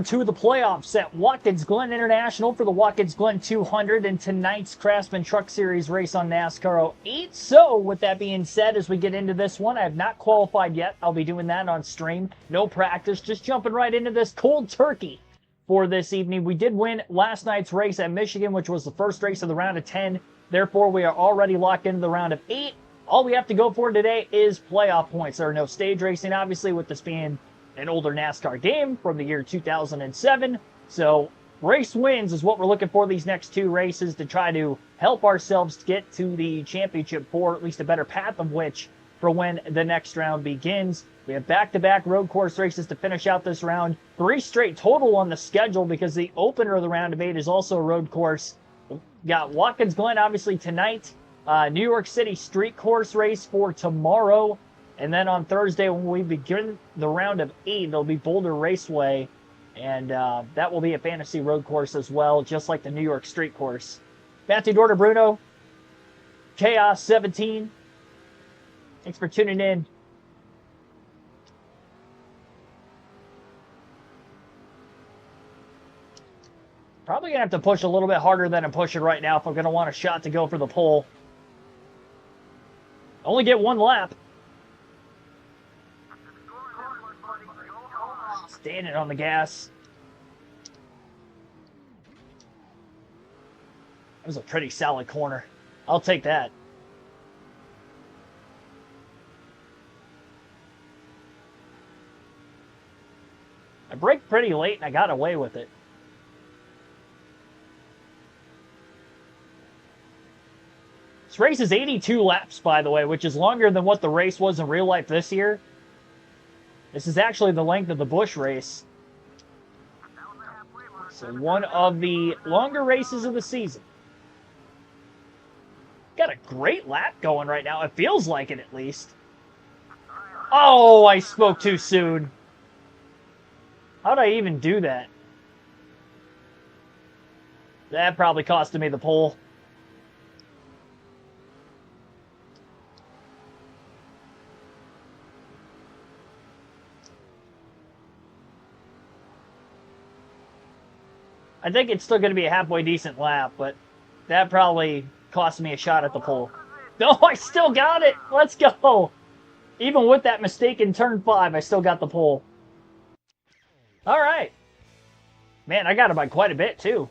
To the playoffs at Watkins Glen International for the Watkins Glen 200 and tonight's Craftsman Truck Series race on NASCAR 08. So with that being said, as we get into this one, I have not qualified yet. I'll be doing that on stream. No practice, just jumping right into this cold turkey for this evening. We did win last night's race at Michigan, which was the first race of the round of 10. Therefore, we are already locked into the round of 8. All we have to go for today is playoff points. There are no stage racing, obviously, with this being an older NASCAR game from the year 2007. So race wins is what we're looking for these next two races to try to help ourselves get to the championship for at least a better path of which for when the next round begins. We have back-to-back road course races to finish out this round. 3 straight total on the schedule because the opener of the round of 8 is also a road course. We've got Watkins Glen obviously tonight. New York City street course race for tomorrow. And then on Thursday, when we begin the round of 8, there'll be Boulder Raceway. And that will be a fantasy road course as well, just like the New York street course. Matthew Dorter Bruno, Chaos 17. Thanks for tuning in. Probably going to have to push a little bit harder than I'm pushing right now if I'm going to want a shot to go for the pole. Only get one lap. Standing on the gas. That was a pretty solid corner. I'll take that. I braked pretty late and I got away with it. This race is 82 laps, by the way, which is longer than what the race was in real life this year. This is actually the length of the Busch race. So one of the longer races of the season. Got a great lap going right now. It feels like it, at least. Oh, I spoke too soon. How'd I even do that? That probably costed me the pole. I think it's still going to be a halfway decent lap, but that probably cost me a shot at the pole. No, I still got it. Let's go. Even with that mistake in turn 5, I still got the pole. All right. Man, I got it by quite a bit, too.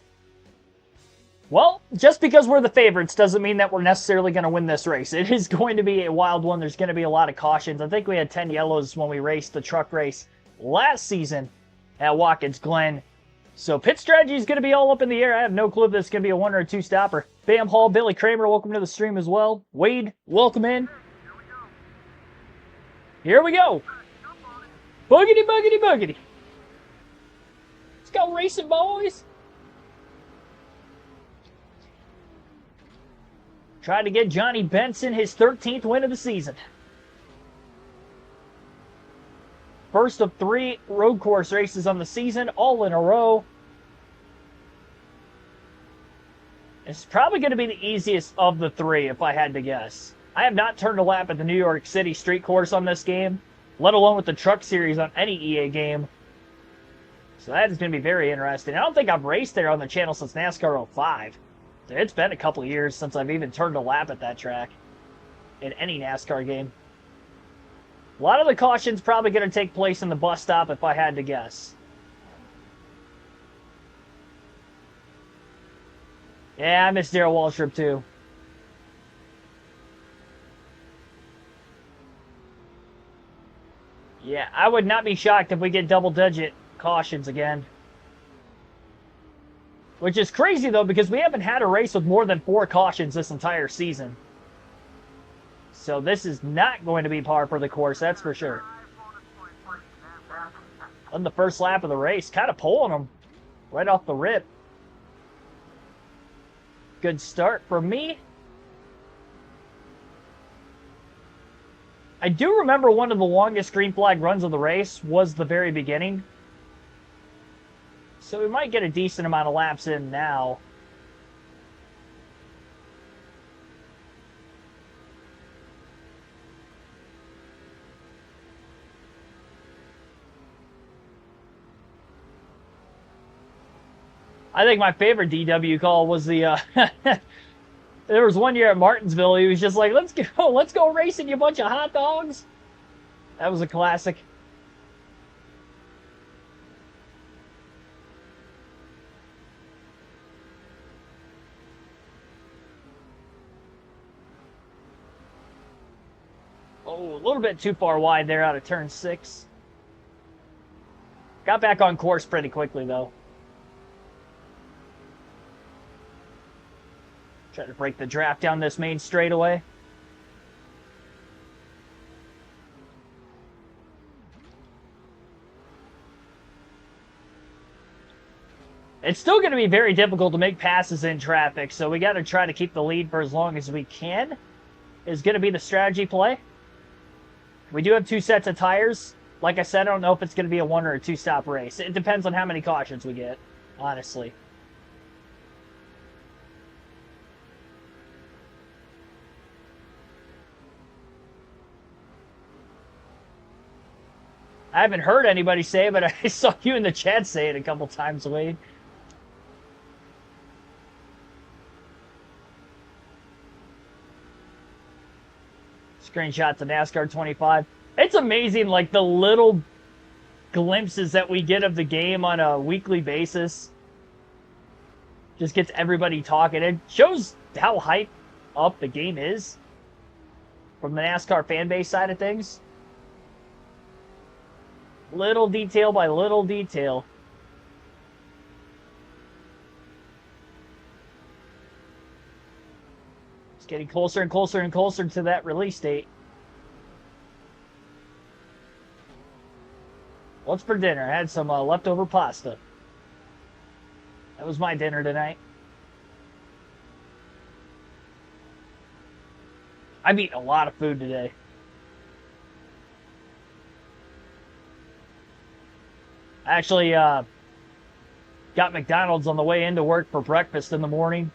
Well, just because we're the favorites doesn't mean that we're necessarily going to win this race. It is going to be a wild one. There's going to be a lot of cautions. I think we had 10 yellows when we raced the truck race last season at Watkins Glen. So pit strategy is going to be all up in the air. I have no clue if this is going to be a 1 or a 2 stopper. Bam Hall, Billy Kramer, welcome to the stream as well. Wade, welcome in. Here we go. Boogity, boogity, boogity. Let's go racing, boys. Try to get Johnny Benson his 13th win of the season. First of 3 road course races on the season, all in a row. It's probably going to be the easiest of the 3, if I had to guess. I have not turned a lap at the New York City street course on this game, let alone with the Truck Series on any EA game. So that is going to be very interesting. I don't think I've raced there on the channel since NASCAR 05. It's been a couple of years since I've even turned a lap at that track in any NASCAR game. A lot of the caution's probably going to take place in the bus stop if I had to guess. Yeah, I missed Darrell Waltrip too. Yeah, I would not be shocked if we get double-digit cautions again. Which is crazy, though, because we haven't had a race with more than 4 cautions this entire season. So this is not going to be par for the course, that's for sure. On the first lap of the race, kind of pulling them right off the rip. Good start for me. I do remember one of the longest green flag runs of the race was the very beginning. So we might get a decent amount of laps in now. I think my favorite DW call was the, there was one year at Martinsville, he was just like, let's go racing, you bunch of hot dogs. That was a classic. Oh, a little bit too far wide there out of turn 6. Got back on course pretty quickly, though. Try to break the draft down this main straightaway. It's still going to be very difficult to make passes in traffic, so we got to try to keep the lead for as long as we can. Is going to be the strategy play. We do have 2 sets of tires. Like I said, I don't know if it's going to be a 1 or a 2-stop race. It depends on how many cautions we get, honestly. I haven't heard anybody say it, but I saw you in the chat say it a couple times, Wade. Screenshot to NASCAR 25. It's amazing, like, the little glimpses that we get of the game on a weekly basis. Just gets everybody talking. It shows how hyped up the game is from the NASCAR fan base side of things. Little detail by little detail. It's getting closer and closer and closer to that release date. What's for dinner? I had some leftover pasta. That was my dinner tonight. I've eaten a lot of food today. I actually got McDonald's on the way into work for breakfast in the morning.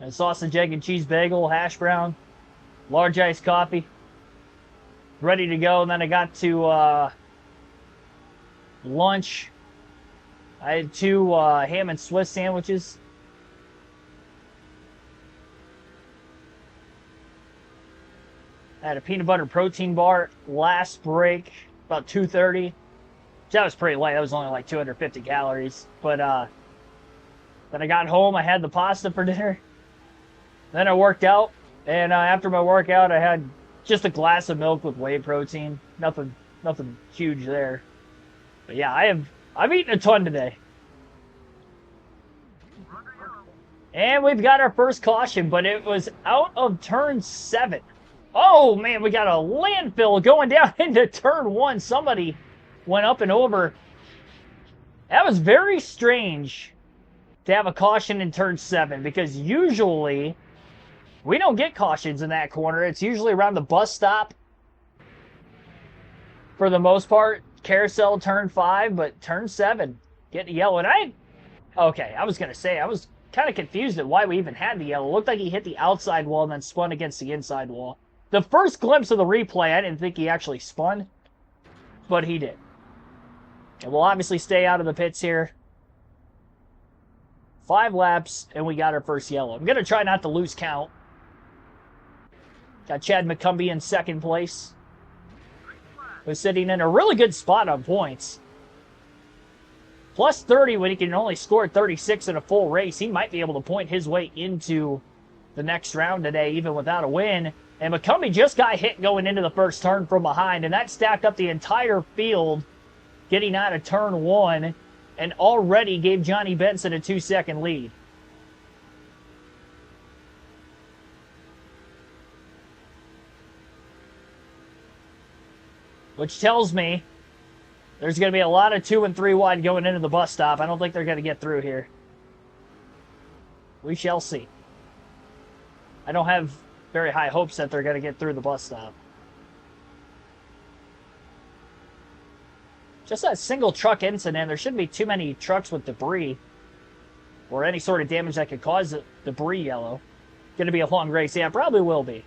A sausage, egg, and cheese bagel, hash brown, large iced coffee. Ready to go. And then I got to lunch. I had 2 ham and Swiss sandwiches. I had a peanut butter protein bar last break, about 2:30. That was pretty light. That was only like 250 calories. But then I got home. I had the pasta for dinner. Then I worked out. And after my workout, I had just a glass of milk with whey protein. Nothing huge there. But yeah, I've eaten a ton today. And we've got our first caution, but it was out of turn 7. Oh, man, we got a landfill going down into turn 1. Somebody went up and over. That was very strange to have a caution in turn 7, because usually we don't get cautions in that corner. It's usually around the bus stop for the most part. Carousel turn 5, but turn 7 getting yellow. And okay, I was going to say, I was kind of confused at why we even had the yellow. It looked like he hit the outside wall and then spun against the inside wall. The first glimpse of the replay, I didn't think he actually spun, but he did. And we'll obviously stay out of the pits here. 5 laps, and we got our first yellow. I'm going to try not to lose count. Got Chad McCumbee in 2nd place. Who's sitting in a really good spot on points. Plus 30 when he can only score 36 in a full race. He might be able to point his way into the next round today, even without a win. And McCumbee just got hit going into the first turn from behind, and that stacked up the entire field getting out of turn 1, and already gave Johnny Benson a 2-second lead. Which tells me there's going to be a lot of 2 and 3 wide going into the bus stop. I don't think they're going to get through here. We shall see. I don't have very high hopes that they're going to get through the bus stop. Just that single truck incident, there shouldn't be too many trucks with debris or any sort of damage that could cause debris yellow. Going to be a long race. Yeah, probably will be.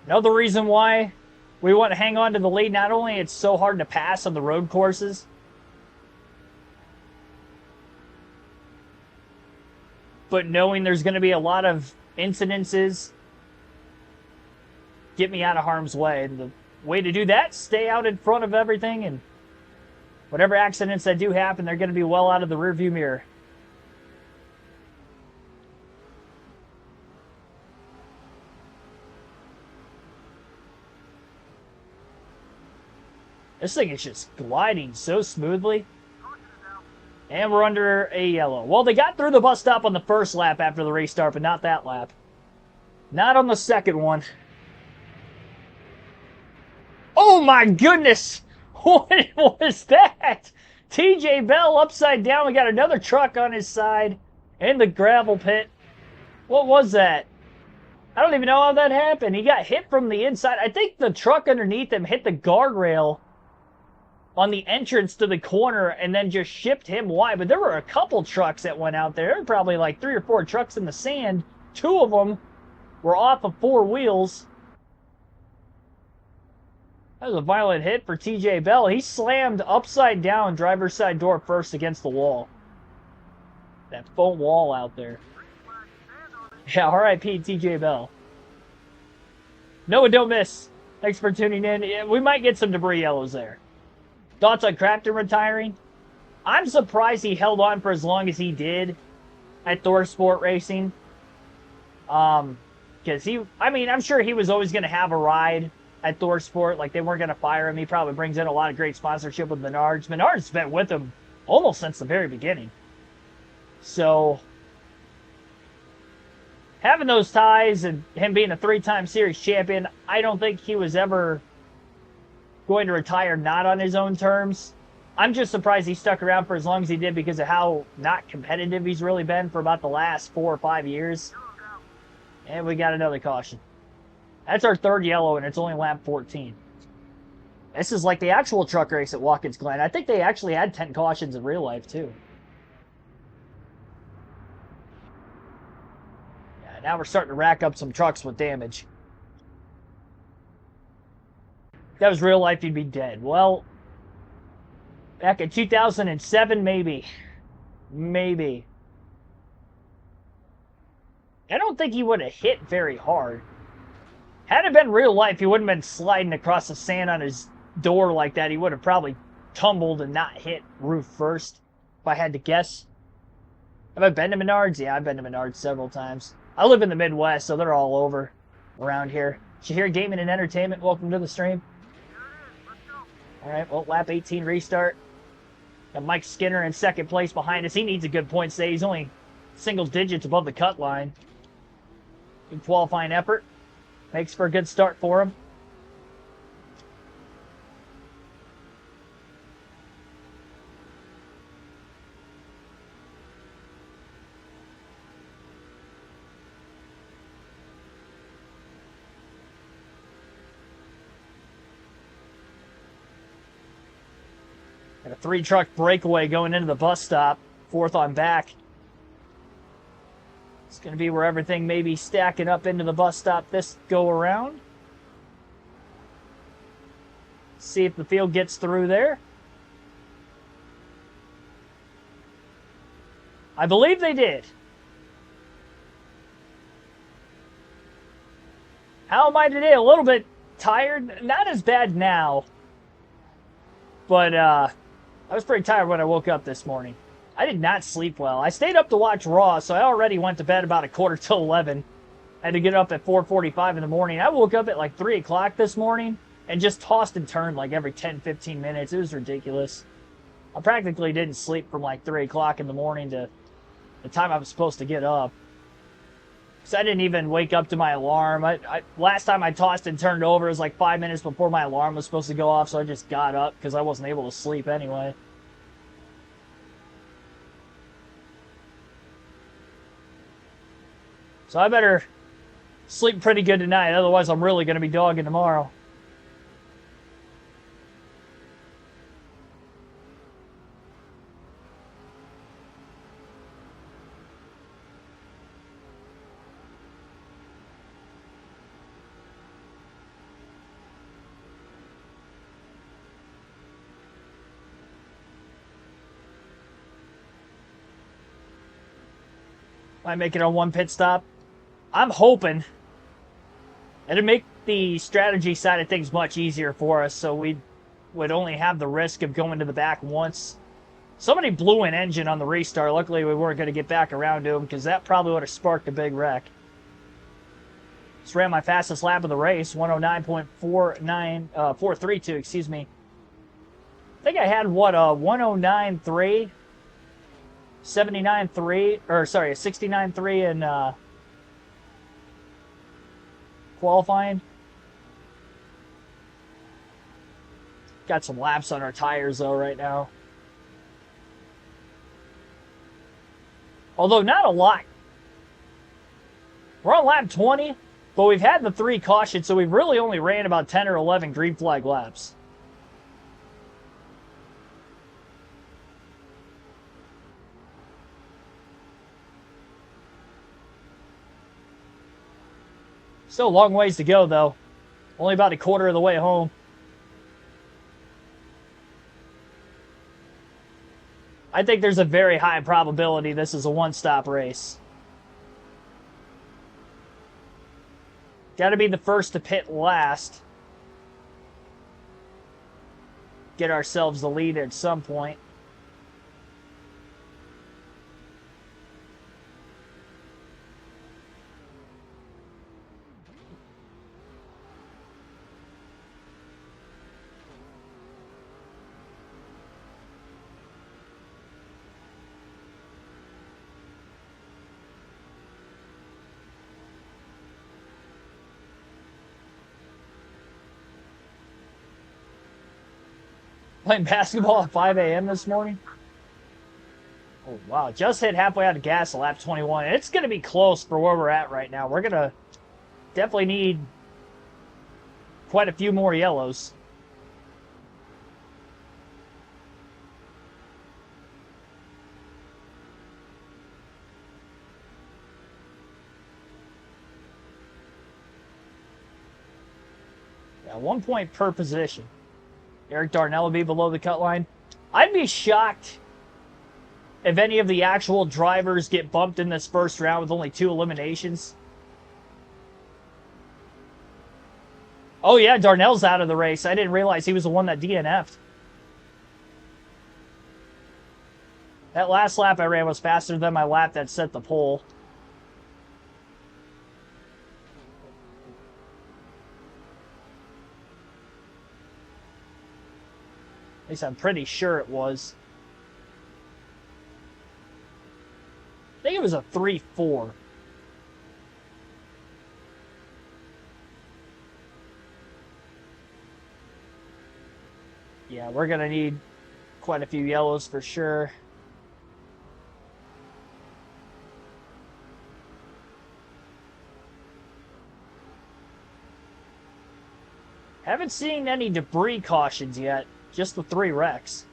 Another reason why we want to hang on to the lead, not only it's so hard to pass on the road courses, but knowing there's going to be a lot of incidences, get me out of harm's way. And the way to do that, stay out in front of everything, and whatever accidents that do happen, they're going to be well out of the rearview mirror. This thing is just gliding so smoothly. And we're under a yellow. Well, they got through the bus stop on the first lap after the restart, but not that lap. Not on the second one. Oh my goodness! What was that? TJ Bell upside down. We got another truck on his side in the gravel pit. What was that? I don't even know how that happened. He got hit from the inside. I think the truck underneath him hit the guardrail on the entrance to the corner and then just shipped him wide. But there were a couple trucks that went out there. There were probably like 3 or 4 trucks in the sand. 2 of them were off of 4 wheels. That was a violent hit for TJ Bell. He slammed upside down driver's side door first against the wall. That foam wall out there. Yeah, R.I.P. TJ Bell. Noah, don't miss. Thanks for tuning in. We might get some debris yellows there. Thoughts on Craftsman retiring? I'm surprised he held on for as long as he did at Thor Sport Racing. Because I'm sure he was always going to have a ride at Thor Sport. Like, they weren't going to fire him. He probably brings in a lot of great sponsorship with Menards. Menards been with him almost since the very beginning. So, having those ties and him being a 3-time series champion, I don't think he was ever going to retire not on his own terms. I'm just surprised he stuck around for as long as he did because of how not competitive he's really been for about the last 4 or 5 years. And we got another caution. That's our 3rd yellow, and it's only lap 14. This is like the actual truck race at Watkins Glen. I think they actually had 10 cautions in real life, too. Yeah, now we're starting to rack up some trucks with damage. If that was real life, you'd be dead. Well, back in 2007, maybe. Maybe. I don't think he would have hit very hard. Had it been real life, he wouldn't have been sliding across the sand on his door like that. He would have probably tumbled and not hit roof first, if I had to guess. Have I been to Menards? Yeah, I've been to Menards several times. I live in the Midwest, so they're all over around here. Shahir Gaming and Entertainment, welcome to the stream. Alright, well, lap 18 restart. Got Mike Skinner in 2nd place behind us. He needs a good point today. He's only single digits above the cut line. Good qualifying effort. Makes for a good start for him. Got a 3-truck breakaway going into the bus stop. 4th on back. It's going to be where everything may be stacking up into the bus stop this go around. See if the field gets through there. I believe they did. How am I today? A little bit tired. Not as bad now. But I was pretty tired when I woke up this morning. I did not sleep well. I stayed up to watch Raw, so I already went to bed about 11:15. I had to get up at 4:45 in the morning. I woke up at like 3 o'clock this morning and just tossed and turned like every 10-15 minutes. It was ridiculous. I practically didn't sleep from like 3 o'clock in the morning to the time I was supposed to get up. So I didn't even wake up to my alarm. Last time I tossed and turned over, it was like 5 minutes before my alarm was supposed to go off, so I just got up because I wasn't able to sleep anyway. So I better sleep pretty good tonight, otherwise I'm really going to be dogging tomorrow. Might make it on one pit stop. I'm hoping it'd make the strategy side of things much easier for us, so we would only have the risk of going to the back once. Somebody blew an engine on the restart. Luckily, we weren't going to get back around to him because that probably would have sparked a big wreck. Just ran my fastest lap of the race, 109.432, excuse me. I think I had, what, a 109.3, 79.3, or sorry, a 69.3 in qualifying. Got some laps on our tires, though, right now. Although not a lot. We're on lap 20, but we've had the 3 cautions, so we've really only ran about 10 or 11 green flag laps. Still a long ways to go, though. Only about a quarter of the way home. I think there's a very high probability this is a one-stop race. Got to be the first to pit last. Get ourselves the lead at some point. Playing basketball at 5 a.m. this morning. Oh, wow. Just hit halfway out of gas at lap 21. It's going to be close for where we're at right now. We're going to definitely need quite a few more yellows. Yeah, 1 point per position. Eric Darnell will be below the cut line. I'd be shocked if any of the actual drivers get bumped in this first round with only 2 eliminations. Oh, yeah, Darnell's out of the race. I didn't realize he was the one that DNF'd. That last lap I ran was faster than my lap that set the pole. At least I'm pretty sure it was. I think it was a 3-4. Yeah, we're going to need quite a few yellows for sure. Haven't seen any debris cautions yet. Just the 3 wrecks.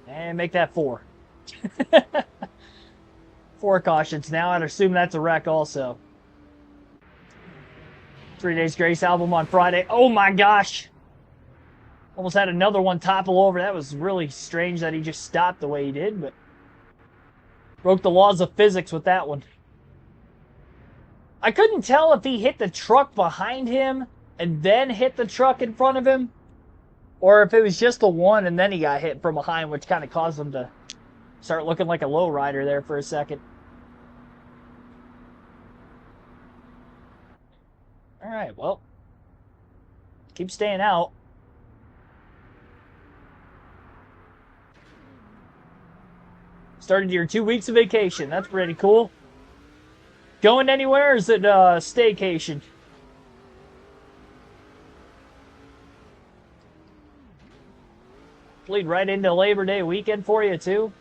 And make that 4. 4 cautions now. I'd assume that's a wreck also. 3 Days Grace album on Friday. Oh my gosh. Almost had another one topple over. That was really strange that he just stopped the way he did, but broke the laws of physics with that one. I couldn't tell if he hit the truck behind him and then hit the truck in front of him, or if it was just the one and then he got hit from behind, which kind of caused him to start looking like a lowrider there for a second. All right, well, keep staying out. Started your 2 weeks of vacation. That's pretty cool. Going anywhere, or is it staycation? Lead right into Labor Day weekend for you, too.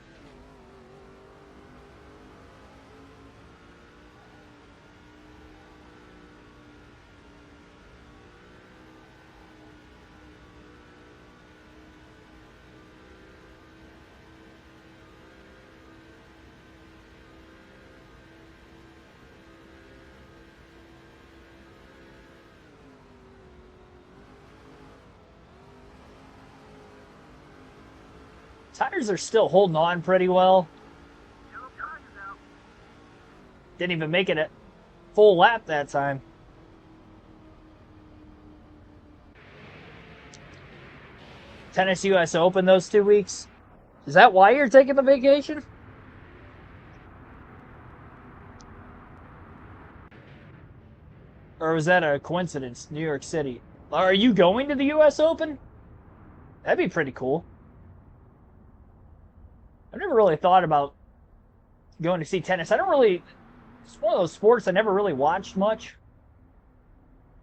Tires are still holding on pretty well. Didn't even make it a full lap that time. Tennis US Open those 2 weeks. Is that why you're taking the vacation? Or was that a coincidence? New York City. Are you going to the US Open? That'd be pretty cool. I've never really thought about going to see tennis. It's one of those sports I never really watched much.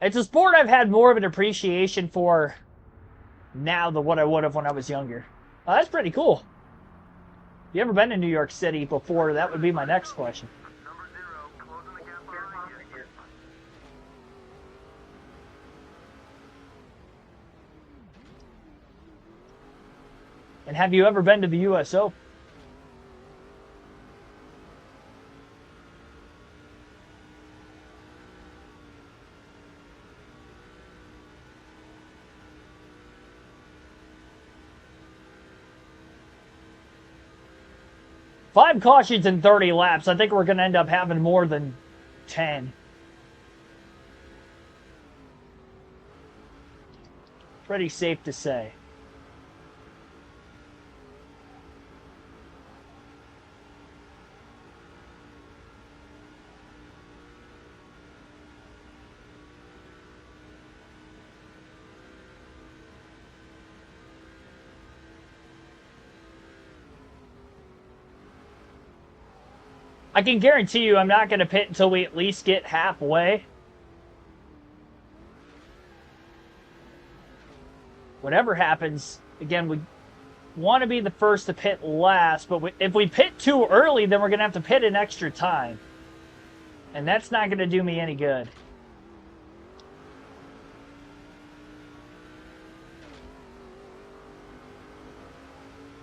It's a sport I've had more of an appreciation for now than what I would have when I was younger. That's pretty cool. You ever been to New York City before? That would be my next question. And have you ever been to the US Open? Five cautions in 30 laps. I think we're going to end up having more than 10. Pretty safe to say. I can guarantee you I'm not going to pit until we at least get halfway. Whatever happens, again, we want to be the first to pit last, but if we pit too early, then we're going to have to pit an extra time. And that's not going to do me any good.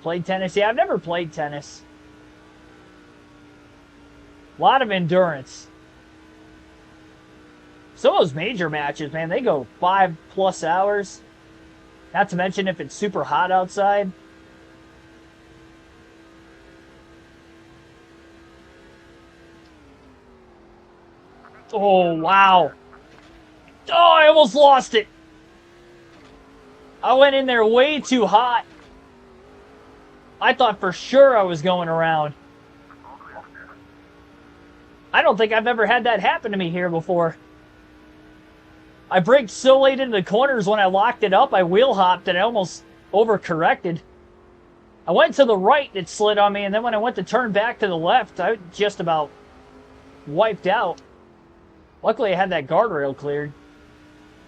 Played tennis? Yeah, I've never played tennis. A lot of endurance. Some of those major matches, man, they go 5+ hours. Not to mention if it's super hot outside. Oh, wow. Oh, I almost lost it. I went in there way too hot. I thought for sure I was going around. I don't think I've ever had that happen to me here before. I braked so late into the corners when I locked it up, I wheel hopped and I almost overcorrected. I went to the right, it slid on me, and then when I went to turn back to the left, I just about wiped out. Luckily, I had that guardrail cleared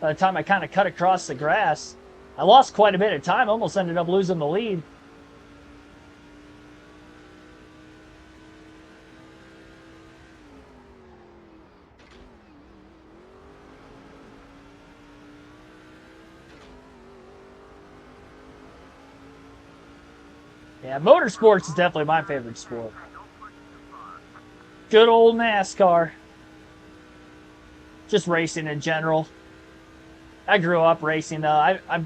by the time I kind of cut across the grass. I lost quite a bit of time, almost ended up losing the lead. Yeah, motorsports is definitely my favorite sport. Good old NASCAR. Just racing in general. I grew up racing, though. I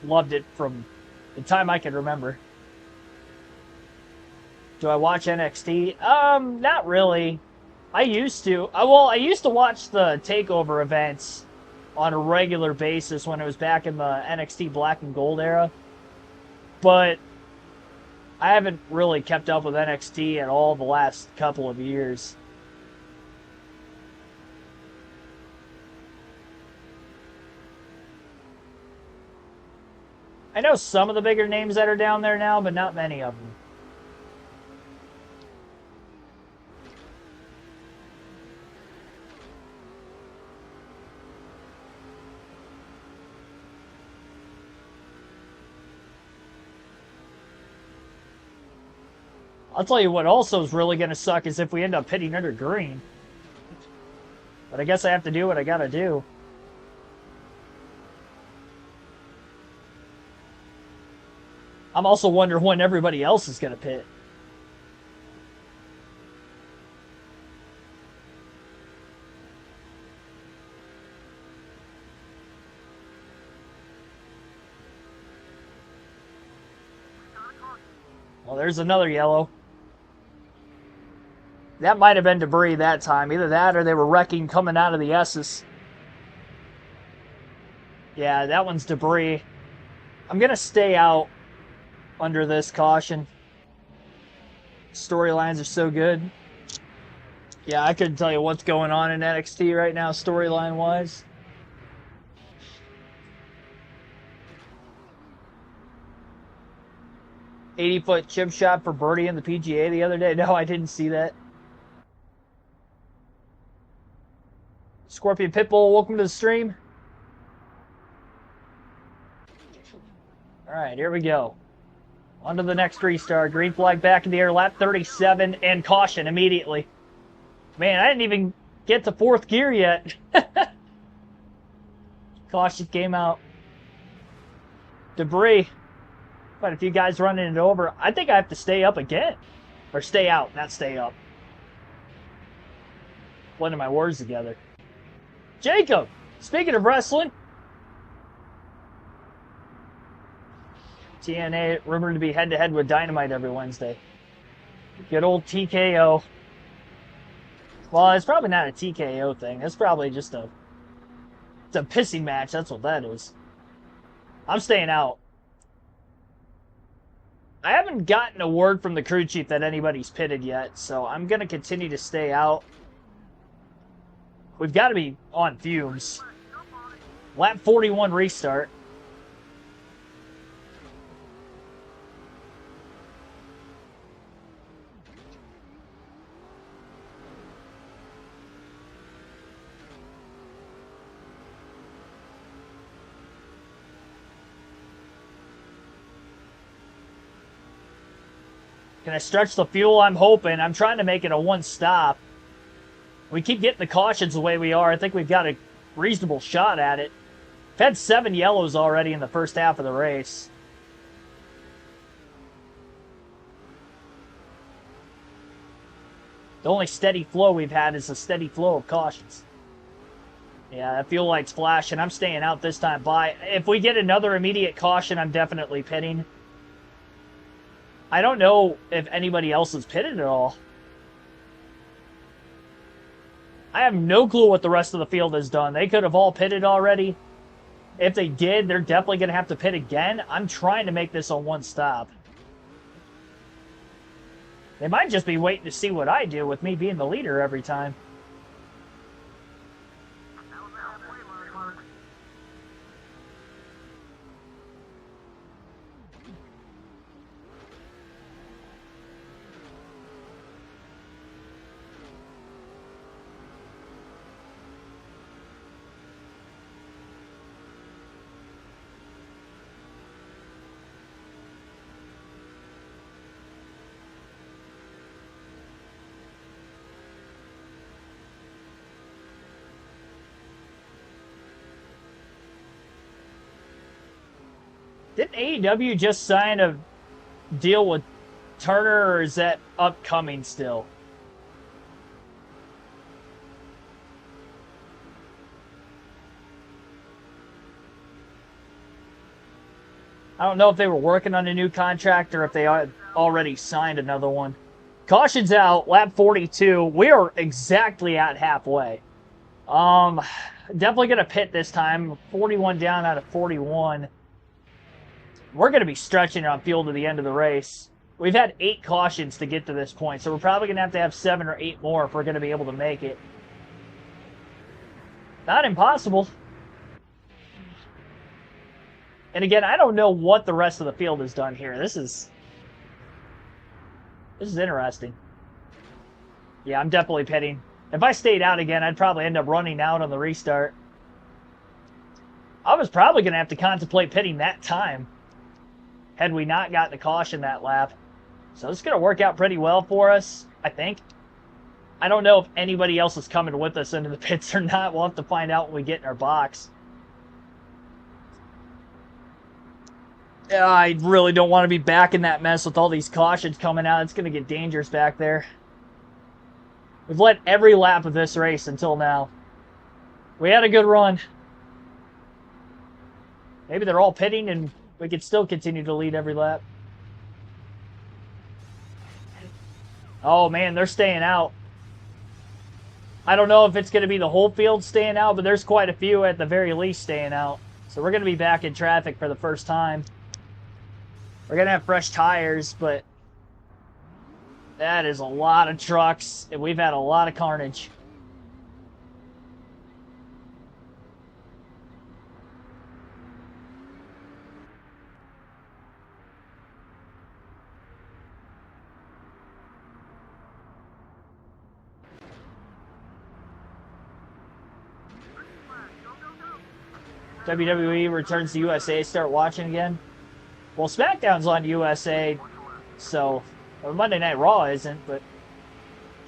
loved it from the time I can remember. Do I watch NXT? Not really. I used to. I used to watch the TakeOver events on a regular basis when it was back in the NXT Black and Gold era. But I haven't really kept up with NXT at all the last couple of years. I know some of the bigger names that are down there now, but not many of them. I'll tell you what also is really going to suck is if we end up hitting under green. But I guess I have to do what I got to do. I'm also wondering when everybody else is going to pit. Well, there's another yellow. That might have been debris that time. Either that or they were wrecking coming out of the S's. Yeah, that one's debris. I'm going to stay out under this caution. Storylines are so good. Yeah, I couldn't tell you what's going on in NXT right now, storyline-wise. $80-foot chip shot for Birdie in the PGA the other day. No, I didn't see that. Scorpion Pitbull, welcome to the stream. All right, here we go. On to the next restart. Green flag back in the air, lap 37, and caution immediately. Man, I didn't even get to fourth gear yet. Caution came out. Debris. Quite a few guys running it over. I think I have to stay up again. Or stay out, not stay up. Blending my words together. Jacob, speaking of wrestling. TNA rumored to be head-to-head with Dynamite every Wednesday. Good old TKO. Well, it's probably not a TKO thing. It's probably just it's a pissing match. That's what that is. I'm staying out. I haven't gotten a word from the crew chief that anybody's pitted yet, so I'm going to continue to stay out. We've got to be on fumes. Lap 41 restart. Can I stretch the fuel? I'm hoping. I'm trying to make it a one-stop. We keep getting the cautions the way we are. I think we've got a reasonable shot at it. We've had 7 yellows already in the first half of the race. The only steady flow we've had is a steady flow of cautions. Yeah, that fuel light's flashing. I'm staying out this time. Bye. If we get another immediate caution, I'm definitely pitting. I don't know if anybody else is pitted at all. I have no clue what the rest of the field has done. They could have all pitted already. If they did, they're definitely going to have to pit again. I'm trying to make this a one-stop. They might just be waiting to see what I do with me being the leader every time. Didn't AEW just sign a deal with Turner, or is that upcoming still? I don't know if they were working on a new contract or if they already signed another one. Caution's out, lap 42. We are exactly at halfway. Definitely going to pit this time. 41 down out of 41. We're going to be stretching on fuel to the end of the race. We've had 8 cautions to get to this point, so we're probably going to have 7 or 8 more if we're going to be able to make it. Not impossible. And again, I don't know what the rest of the field has done here. This is interesting. Yeah, I'm definitely pitting. If I stayed out again, I'd probably end up running out on the restart. I was probably going to have to contemplate pitting that time had we not gotten the caution that lap. So it's going to work out pretty well for us, I think. I don't know if anybody else is coming with us into the pits or not. We'll have to find out when we get in our box. I really don't want to be back in that mess with all these cautions coming out. It's going to get dangerous back there. We've led every lap of this race until now. We had a good run. Maybe they're all pitting and we could still continue to lead every lap. Oh, man, they're staying out. I don't know if it's going to be the whole field staying out, but there's quite a few at the very least staying out. So we're going to be back in traffic for the first time. We're going to have fresh tires, but that is a lot of trucks, and we've had a lot of carnage. WWE returns to USA. Start watching again. Well, SmackDown's on USA, so Monday Night Raw isn't, but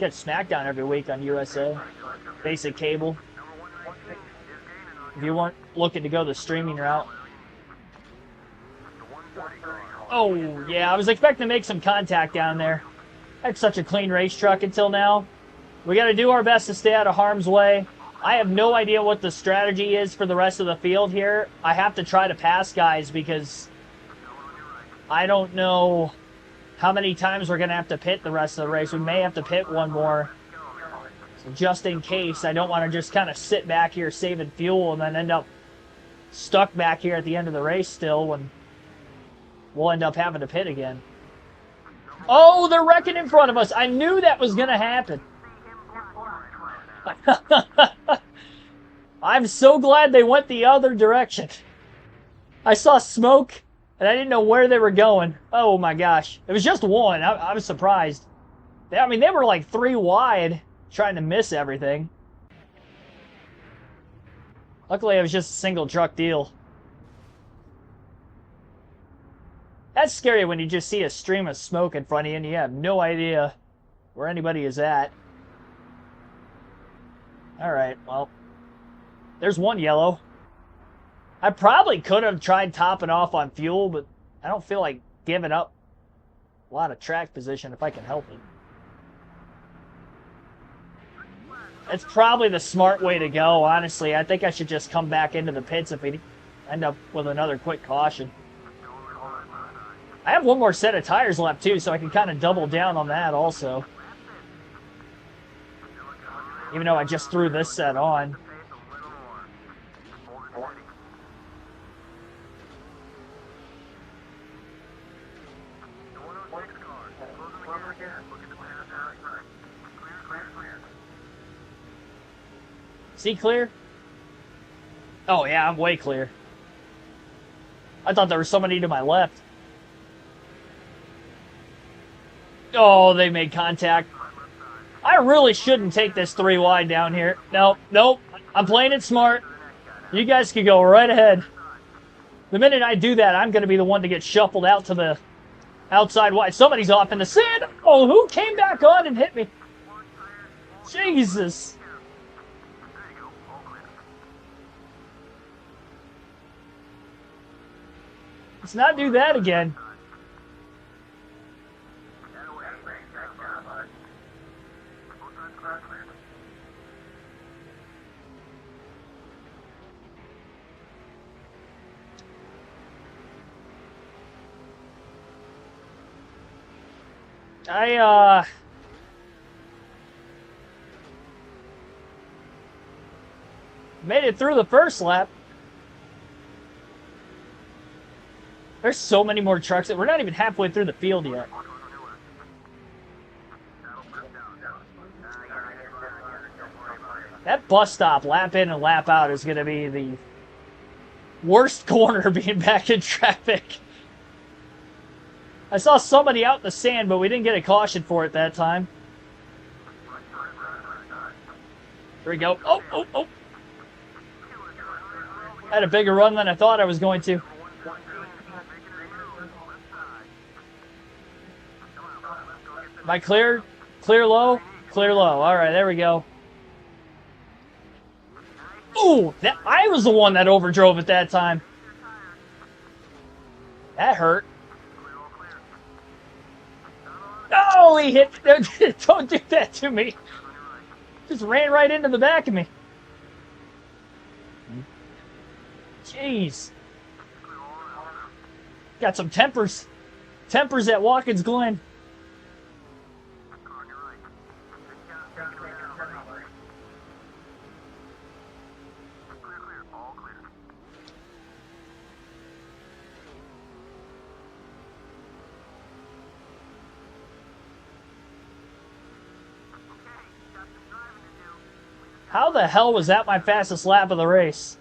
catch SmackDown every week on USA. Basic cable. If you weren't looking to go the streaming route. Oh, yeah, I was expecting to make some contact down there. I had such a clean race truck until now. We got to do our best to stay out of harm's way. I have no idea what the strategy is for the rest of the field here. I have to try to pass guys because I don't know how many times we're going to have to pit the rest of the race. We may have to pit one more. So just in case, I don't want to just kind of sit back here saving fuel and then end up stuck back here at the end of the race still when we'll end up having to pit again. Oh, they're wrecking in front of us. I knew that was going to happen. I'm so glad they went the other direction. I saw smoke, and I didn't know where they were going. Oh, my gosh. It was just one. I was surprised. I mean, they were like 3 wide, trying to miss everything. Luckily, it was just a single truck deal. That's scary when you just see a stream of smoke in front of you, and you have no idea where anybody is at. Alright, well, there's one yellow. I probably could have tried topping off on fuel, but I don't feel like giving up a lot of track position if I can help it. It's probably the smart way to go, honestly. I think I should just come back into the pits if we end up with another quick caution. I have one more set of tires left, too, so I can kind of double down on that also. Even though I just threw this set on. See clear? Oh yeah, I'm way clear. I thought there was somebody to my left. Oh, they made contact. I really shouldn't take this 3 wide down here. Nope. I'm playing it smart. You guys can go right ahead. The minute I do that, I'm going to be the one to get shuffled out to the outside wide. Somebody's off in the sand. Oh, who came back on and hit me? Jesus. Let's not do that again. I made it through the first lap. There's so many more trucks. We're not even halfway through the field yet. That bus stop, lap in and lap out, is going to be the worst corner being back in traffic. I saw somebody out in the sand, but we didn't get a caution for it that time. Here we go. Oh. I had a bigger run than I thought I was going to. Am I clear? Clear low? Clear low. All right, there we go. Ooh, I was the one that overdrove at that time. That hurt. Oh, he hit. Don't do that to me. Just ran right into the back of me. Jeez. Got some tempers. Tempers at Watkins Glen. How the hell was that my fastest lap of the race?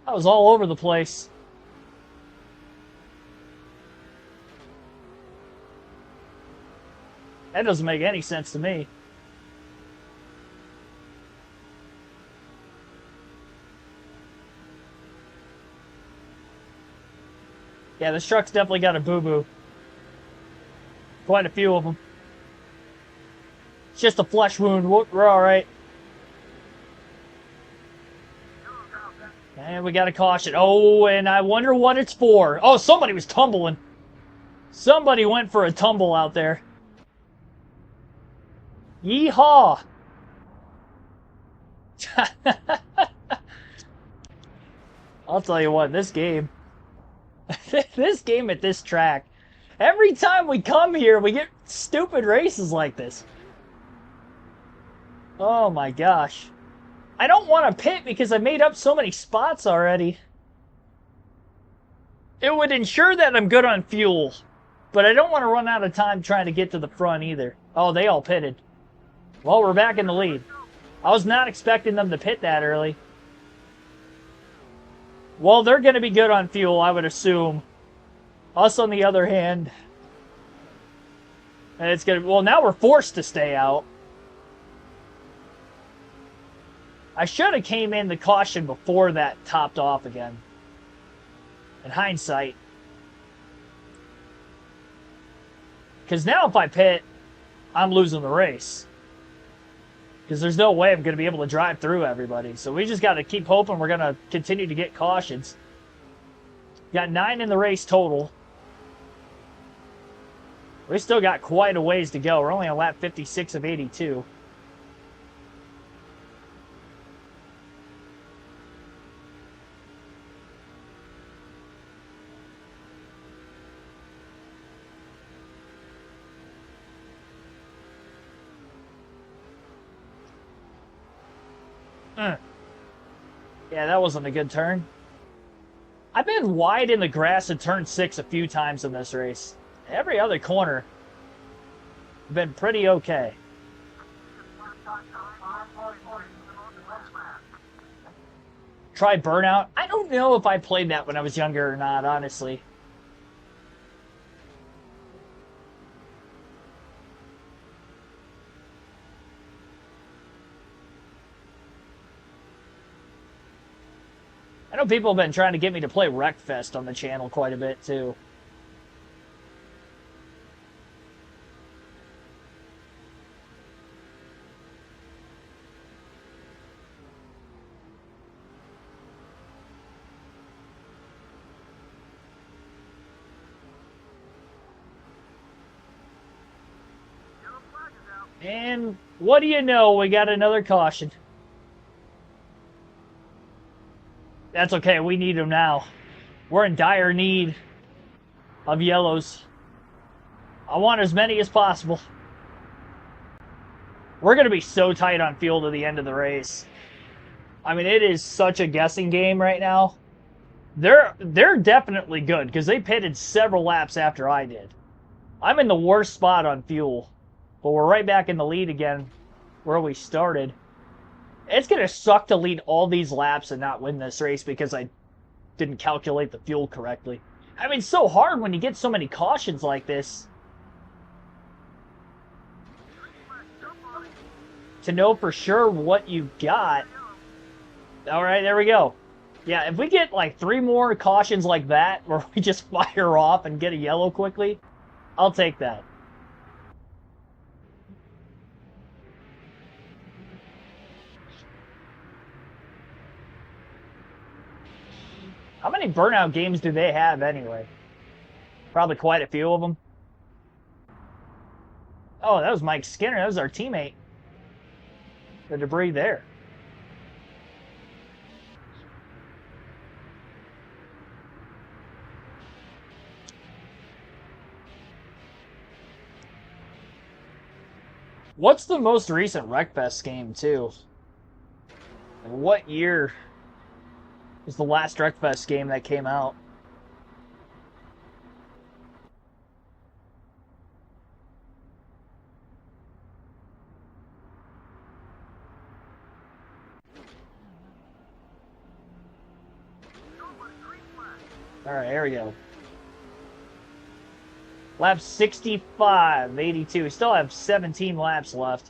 I was all over the place. That doesn't make any sense to me. Yeah, this truck's definitely got a boo-boo. Quite a few of them. It's just a flesh wound. We're all right. And we got a caution. Oh, and I wonder what it's for. Oh, somebody was tumbling. Somebody went for a tumble out there. Yeehaw! I'll tell you what, this game... this game at this track, every time we come here, we get stupid races like this. Oh my gosh. I don't want to pit because I made up so many spots already. It would ensure that I'm good on fuel, but I don't want to run out of time trying to get to the front either. Oh, they all pitted. Well, we're back in the lead. I was not expecting them to pit that early. Well, they're going to be good on fuel, I would assume. Us, on the other hand, and it's going to... Well, now we're forced to stay out. I should have came in the caution before that topped off again. In hindsight. Because now if I pit, I'm losing the race. Because there's no way I'm going to be able to drive through everybody. So we just got to keep hoping we're going to continue to get cautions. Got 9 in the race total. We still got quite a ways to go. We're only on lap 56 of 82. Yeah, that wasn't a good turn. I've been wide in the grass in turn 6 a few times in this race. Every other corner, I've been pretty okay. Try Burnout. I don't know if I played that when I was younger or not, honestly. I know people have been trying to get me to play Wreckfest on the channel quite a bit, too. And what do you know? We got another caution. That's okay. We need them now. We're in dire need of yellows. I want as many as possible. We're going to be so tight on fuel to the end of the race. I mean, it is such a guessing game right now. They're definitely good because they pitted several laps after I did. I'm in the worst spot on fuel. But we're right back in the lead again where we started. It's going to suck to lead all these laps and not win this race because I didn't calculate the fuel correctly. I mean, it's so hard when you get so many cautions like this to know for sure what you got. All right, there we go. Yeah, if we get like 3 more cautions like that where we just fire off and get a yellow quickly, I'll take that. How many Burnout games do they have anyway? Probably quite a few of them. Oh, that was Mike Skinner. That was our teammate. The debris there. What's the most recent Wreckfest game, too? And what year was the last Wreckfest game that came out? All right, here we go. Lap 65, 82. We still have 17 laps left.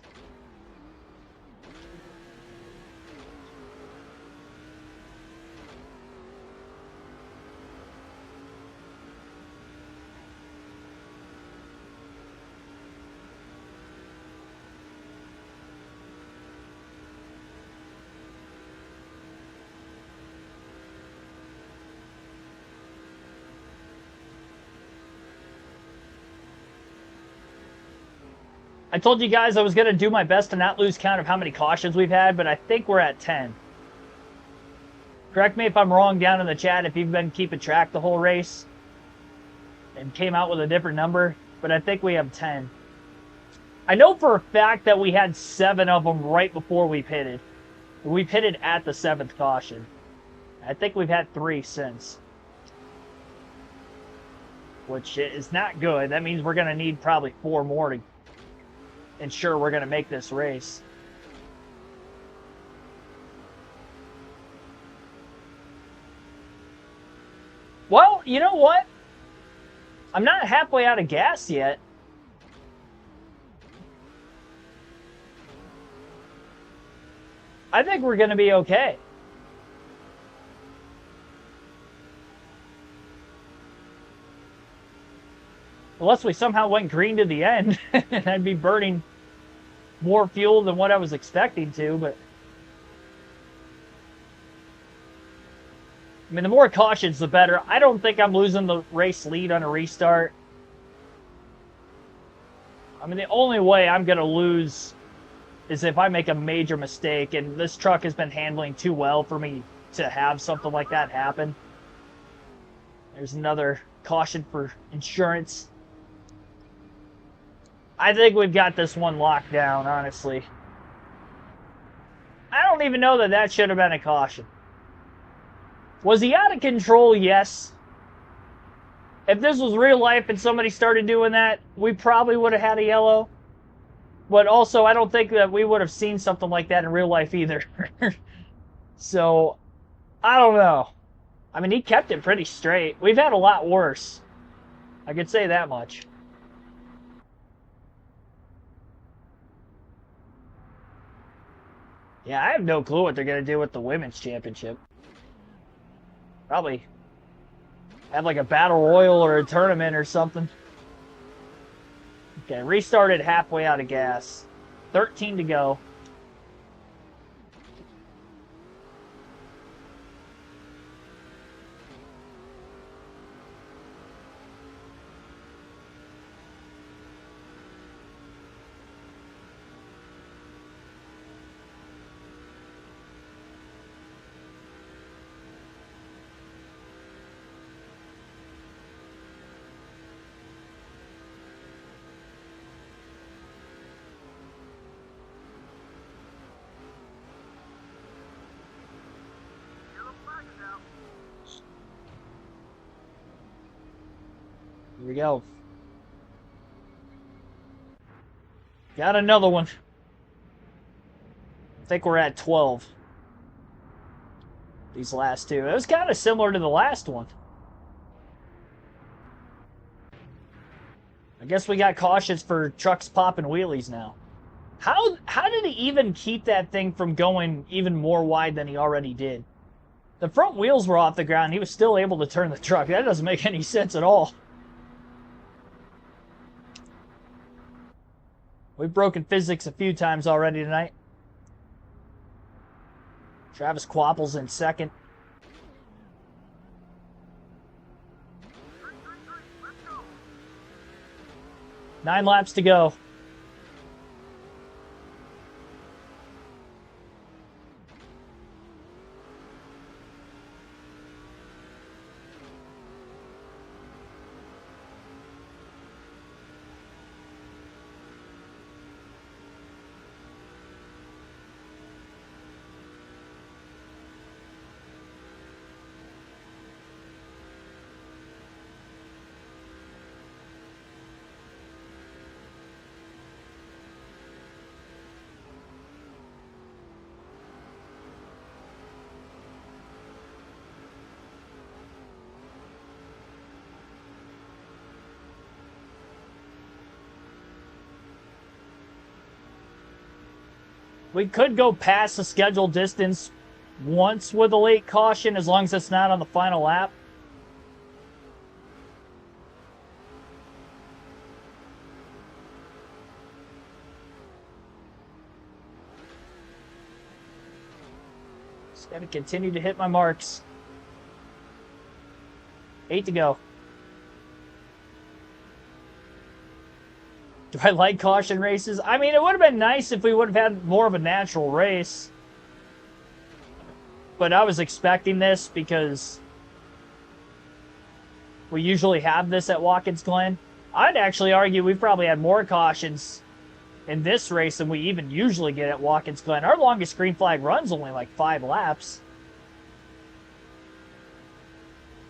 I told you guys I was going to do my best to not lose count of how many cautions we've had, but I think we're at 10. Correct me if I'm wrong down in the chat if you've been keeping track the whole race and came out with a different number, but I think we have 10. I know for a fact that we had 7 of them right before we pitted. We pitted at the 7th caution. I think we've had 3 since, which is not good. That means we're going to need probably 4 more to ensure we're going to make this race. Well, you know what? I'm not halfway out of gas yet. I think we're going to be okay. Unless we somehow went green to the end, and I'd be burning more fuel than what I was expecting to, but I mean, the more cautions, the better. I don't think I'm losing the race lead on a restart. I mean, the only way I'm going to lose is if I make a major mistake, and this truck has been handling too well for me to have something like that happen. There's another caution for insurance. I think we've got this one locked down, honestly. I don't even know that that should have been a caution. Was he out of control? Yes. If this was real life and somebody started doing that, we probably would have had a yellow. But also, I don't think that we would have seen something like that in real life either. So, I don't know. I mean, he kept it pretty straight. We've had a lot worse. I could say that much. Yeah, I have no clue what they're going to do with the women's championship. Probably have like a battle royal or a tournament or something. Okay, restarted halfway out of gas. 13 to go. Here we go. Got another one. I think we're at 12. These last two. It was kind of similar to the last one. I guess we got cautions for trucks popping wheelies now. How did he even keep that thing from going even more wide than he already did? The front wheels were off the ground. He was still able to turn the truck. That doesn't make any sense at all. We've broken physics a few times already tonight. Travis Quapple's in second. Nine laps to go. We could go past the scheduled distance once with a late caution, as long as it's not on the final lap. Just got to continue to hit my marks. 8 to go. Do I like caution races? I mean, it would have been nice if we would have had more of a natural race. But I was expecting this because we usually have this at Watkins Glen. I'd actually argue we've probably had more cautions in this race than we even usually get at Watkins Glen. Our longest green flag run's only like 5 laps.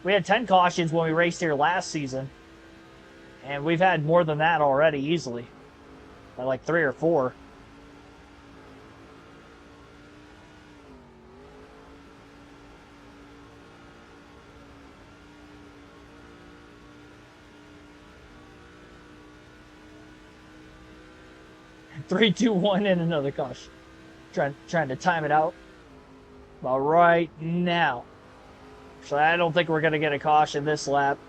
We had 10 cautions when we raced here last season. And we've had more than that already, easily. By like 3 or 4. Three, two, one, and another caution. Trying to time it out. About right now. So I don't think we're going to get a caution this lap.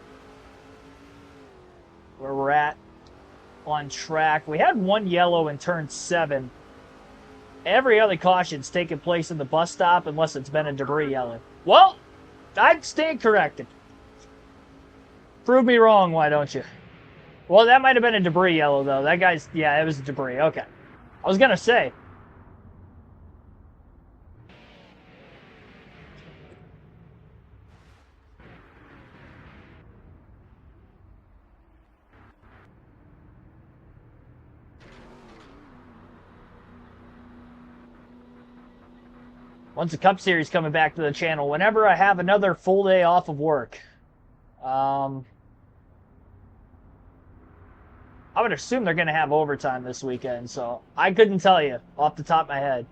Where we're at on track. We had 1 yellow in turn 7. Every other caution's taken place in the bus stop unless it's been a debris yellow. Well, I'd stand corrected. Prove me wrong, why don't you? Well, that might have been a debris yellow, though. That guy's... Yeah, it was a debris. Okay. I was going to say... Once the Cup Series coming back to the channel, whenever I have another full day off of work, I would assume they're going to have overtime this weekend, so I couldn't tell you off the top of my head.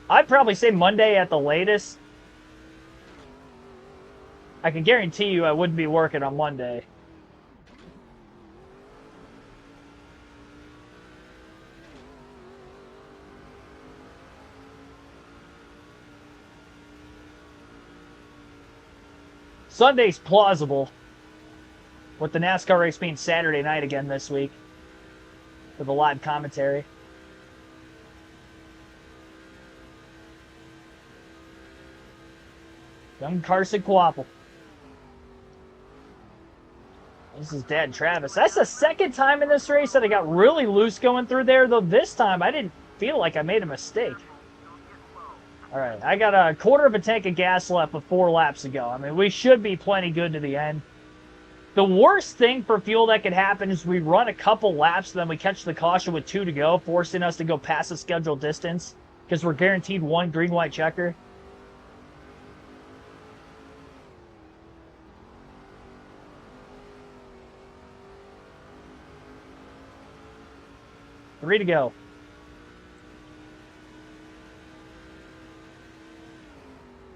I'd probably say Monday at the latest. I can guarantee you I wouldn't be working on Monday. Sunday's plausible, with the NASCAR race being Saturday night again this week, with a live commentary. Young Carson Quapple. This is Dad Travis. That's the second time in this race that I got really loose going through there, though this time I didn't feel like I made a mistake. All right, I got a quarter of a tank of gas left with 4 laps to go. I mean, we should be plenty good to the end. The worst thing for fuel that could happen is we run a couple laps, then we catch the caution with 2 to go, forcing us to go past the scheduled distance because we're guaranteed 1 green-white checker. Three to go.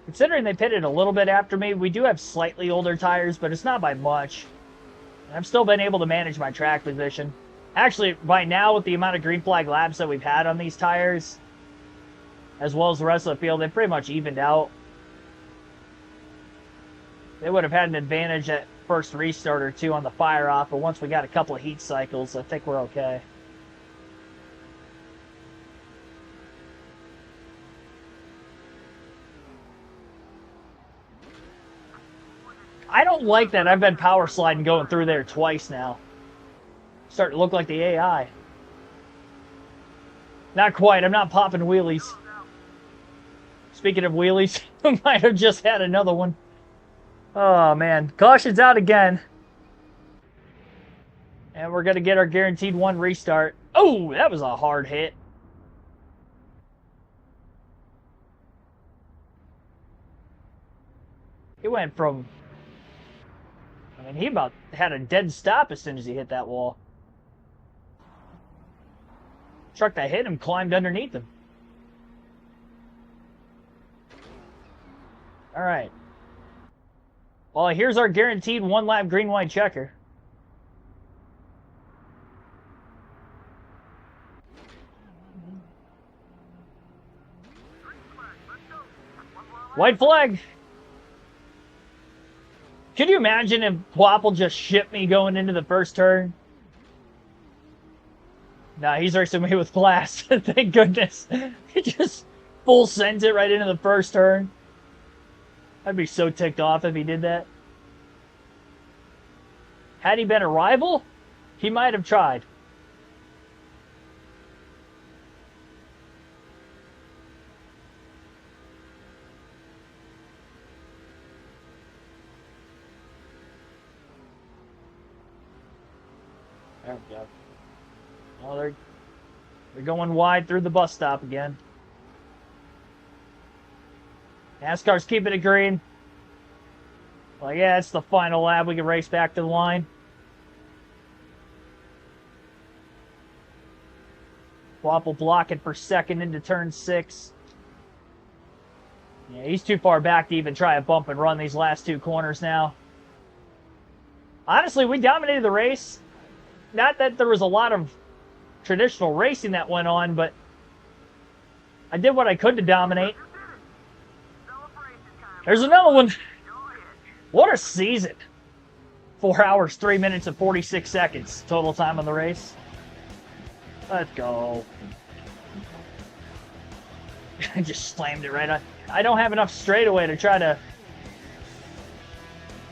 Considering they pitted a little bit after me, we do have slightly older tires, but it's not by much. I've still been able to manage my track position. Actually, by now, with the amount of green flag laps that we've had on these tires, as well as the rest of the field, they've pretty much evened out. They would have had an advantage at first restart or 2 on the fire off, but once we got a couple of heat cycles, I think we're okay. I don't like that I've been power sliding going through there twice now. Starting to look like the AI. Not quite. I'm not popping wheelies. Speaking of wheelies, we might have just had another one. Oh, man. Caution's out again. And we're going to get our guaranteed 1 restart. Oh, that was a hard hit. It went from... I mean, he about had a dead stop as soon as he hit that wall. Truck that hit him climbed underneath him. All right. Well, here's our guaranteed 1-lap green-white checker. White flag. Could you imagine if Wapple just shipped me going into the first turn? Nah, he's racing me with glass. Thank goodness. He just full sends it right into the first turn. I'd be so ticked off if he did that. Had he been a rival, he might have tried. There we go. Oh, they're going wide through the bus stop again. NASCAR's keeping it green. Well, yeah, it's the final lap. We can race back to the line. Wapple blocking for second into turn 6. Yeah, he's too far back to even try a bump and run these last 2 corners now. Honestly, we dominated the race. Not that there was a lot of traditional racing that went on, but I did what I could to dominate. There's another one. What a season. 4 hours, 3 minutes, and 46 seconds total time on the race. Let's go. I just slammed it right on. I don't have enough straightaway to try to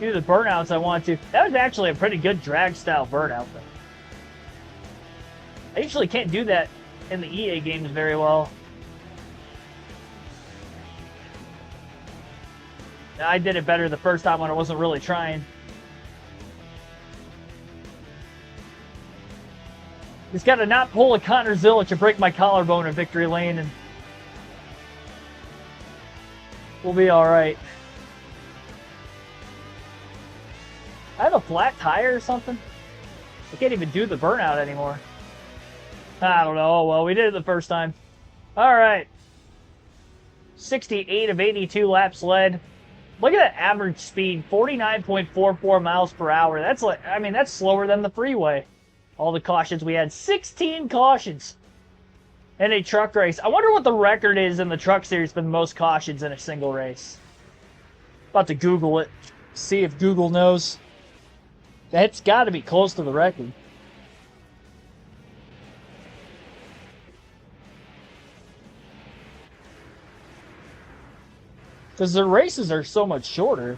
do the burnouts I want to. That was actually a pretty good drag style burnout, though. I usually can't do that in the EA games very well. I did it better the first time when I wasn't really trying. Just got to not pull a Connor Zillich to break my collarbone in victory lane, and we'll be all right. I have a flat tire or something? I can't even do the burnout anymore. I don't know. Oh, well, we did it the first time. All right. 68 of 82 laps led. Look at that average speed, 49.44 miles per hour. That's like, I mean, that's slower than the freeway. All the cautions we had, 16 cautions in a truck race. I wonder what the record is in the truck series for the most cautions in a single race. About to Google it, see if Google knows. That's got to be close to the record. Because the races are so much shorter.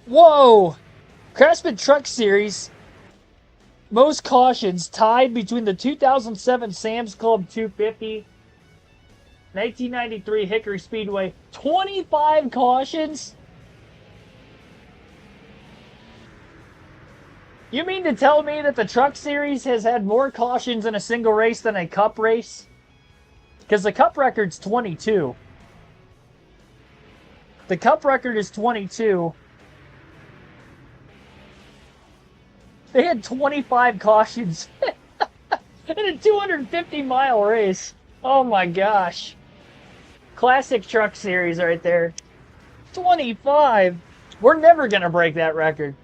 Whoa! Craftsman Truck Series. Most cautions tied between the 2007 Sam's Club 250, 1993 Hickory Speedway. 25 cautions? You mean to tell me that the Truck Series has had more cautions in a single race than a Cup race? Because the Cup record's 22. The Cup record is 22. They had 25 cautions in a 250-mile race. Oh my gosh. Classic Truck Series right there. 25. We're never going to break that record.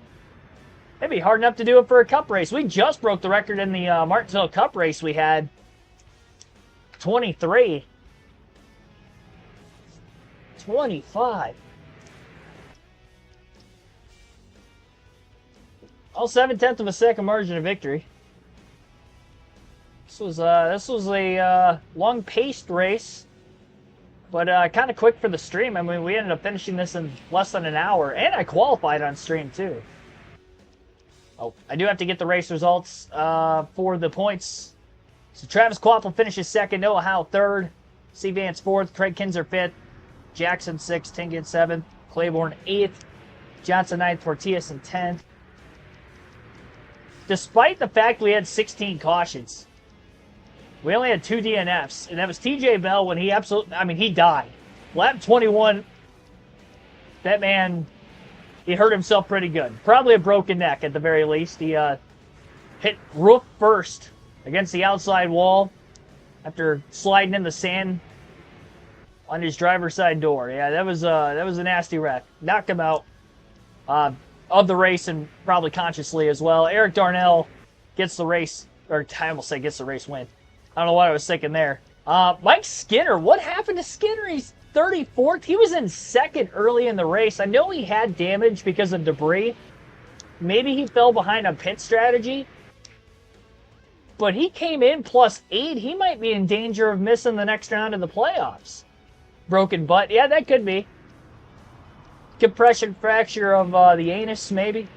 It'd be hard enough to do it for a Cup race. We just broke the record in the Martinsville Cup race we had. 23. 25. All 7/10 of a second margin of victory. This was a long-paced race, but kind of quick for the stream. I mean, we ended up finishing this in less than an hour, and I qualified on stream too. Oh, I do have to get the race results for the points. So Travis Quapple finishes second, Noah Howe third, C. Vance fourth, Craig Kinzer fifth, Jackson sixth, Tinkin seventh, Claiborne eighth, Johnson ninth, Portillas in 10th. Despite the fact we had 16 cautions, we only had 2 DNFs, and that was TJ Bell when he he died. Lap 21, that man, he hurt himself pretty good. Probably a broken neck at the very least. He hit roof first against the outside wall after sliding in the sand on his driver's side door. Yeah, that was a nasty wreck. Knocked him out. of the race, and probably consciously as well. Eric Darnell gets the race, or I almost say gets the race win. I don't know what I was thinking there. Mike Skinner, what happened to Skinner? He's 34th. He was in second early in the race. I know he had damage because of debris. Maybe he fell behind on pit strategy. But he came in +8. He might be in danger of missing the next round of the playoffs. Broken butt. Yeah, that could be. Compression fracture of the anus, maybe.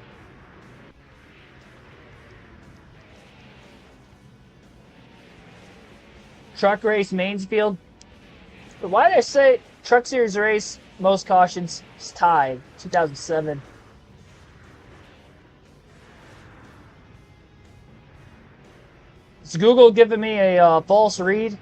Truck race, Mansfield. Why did I say Truck Series race, most cautions? It's tied. 2007. Is Google giving me a false read?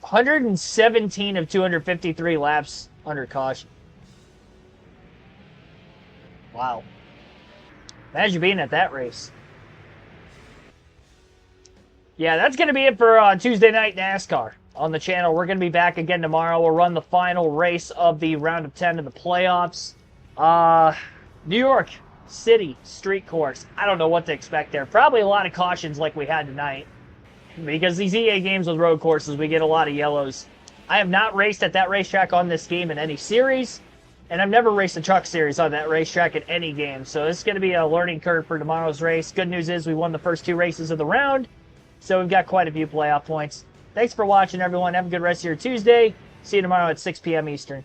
$117 of 253 laps under caution. Wow. Imagine being at that race. Yeah, that's going to be it for Tuesday night NASCAR on the channel. We're going to be back again tomorrow. We'll run the final race of the round of 10 of the playoffs. New York City street course. I don't know what to expect there. Probably a lot of cautions like we had tonight. Because these EA games with road courses, we get a lot of yellows. I have not raced at that racetrack on this game in any series. And I've never raced a truck series on that racetrack in any game. So this is going to be a learning curve for tomorrow's race. Good news is we won the first 2 races of the round. So we've got quite a few playoff points. Thanks for watching, everyone. Have a good rest of your Tuesday. See you tomorrow at 6 p.m. Eastern.